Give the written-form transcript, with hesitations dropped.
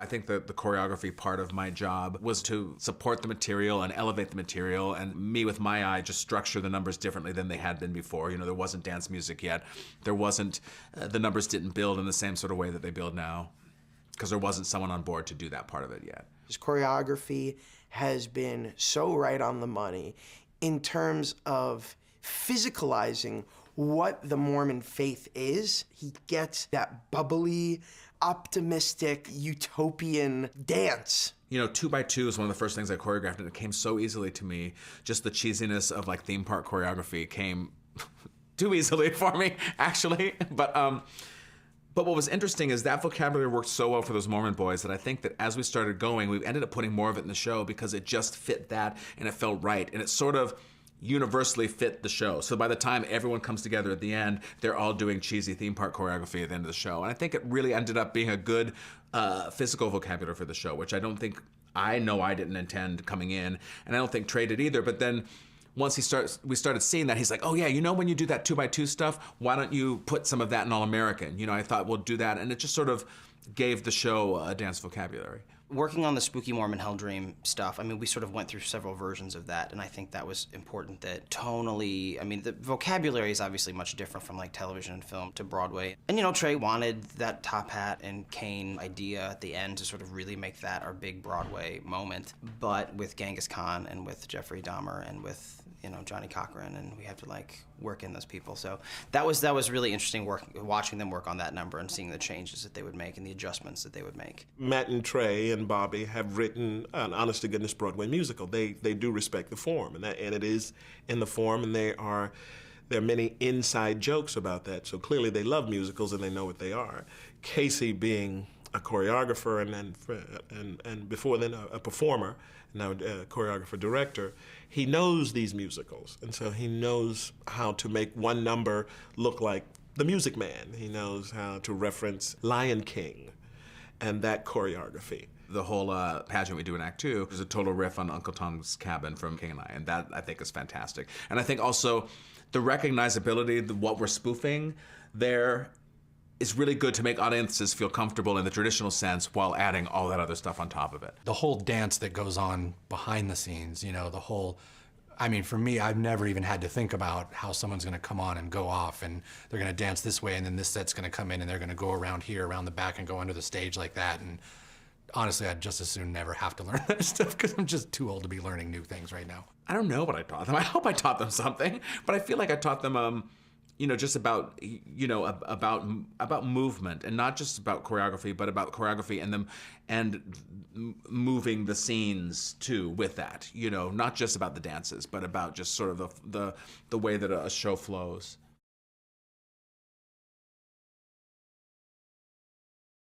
I think that the choreography part of my job was to support the material and elevate the material, and me with my eye just structure the numbers differently than they had been before. You know, there wasn't dance music yet. There wasn't, the numbers didn't build in the same sort of way that they build now, because there wasn't someone on board to do that part of it yet. His choreography has been so right on the money in terms of physicalizing what the Mormon faith is. He gets that bubbly, optimistic, utopian dance. You know, 2x2 is one of the first things I choreographed, and it came so easily to me. Just the cheesiness of like theme park choreography came too easily for me, actually. But what was interesting is that vocabulary worked so well for those Mormon boys that I think that as we started going, we ended up putting more of it in the show because it just fit that and it felt right. And it sort of universally fit the show. So by the time everyone comes together at the end, they're all doing cheesy theme park choreography at the end of the show. And I think it really ended up being a good physical vocabulary for the show, which I don't think, I know I didn't intend coming in, and I don't think Trey did either. But then once we started seeing that, he's like, oh yeah, you know when you do that 2x2 stuff, why don't you put some of that in All American? You know, I thought we'll do that, and it just sort of gave the show a dance vocabulary. Working on the Spooky Mormon Hell Dream stuff, I mean, we sort of went through several versions of that, and I think that was important that tonally, I mean, the vocabulary is obviously much different from like television and film to Broadway. And you know, Trey wanted that top hat and cane idea at the end to sort of really make that our big Broadway moment. But with Genghis Khan and with Jeffrey Dahmer and with, you know, Johnny Cochran, and we had to like work in those people. So that was really interesting watching them work on that number and seeing the changes that they would make and the adjustments that they would make. Matt and Trey and Bobby have written an honest-to-goodness Broadway musical. They do respect the form, and it is in the form, and there are many inside jokes about that. So clearly they love musicals and they know what they are. Casey being a choreographer and before then a performer, now a choreographer director, he knows these musicals, and so he knows how to make one number look like The Music Man. He knows how to reference Lion King and that choreography. The whole pageant we do in Act 2 is a total riff on Uncle Tom's Cabin from King and I, and that I think is fantastic. And I think also the recognizability, what we're spoofing there, is really good to make audiences feel comfortable in the traditional sense while adding all that other stuff on top of it. The whole dance that goes on behind the scenes, you know, the whole, I mean, for me, I've never even had to think about how someone's gonna come on and go off and they're gonna dance this way and then this set's gonna come in and they're gonna go around here, around the back and go under the stage like that. And honestly, I'd just as soon never have to learn that stuff because I'm just too old to be learning new things right now. I don't know what I taught them. I hope I taught them something, but I feel like I taught them you know, just about, you know, about movement, and not just about choreography, but about choreography and moving the scenes too with that, you know, not just about the dances, but about just sort of the way that a show flows.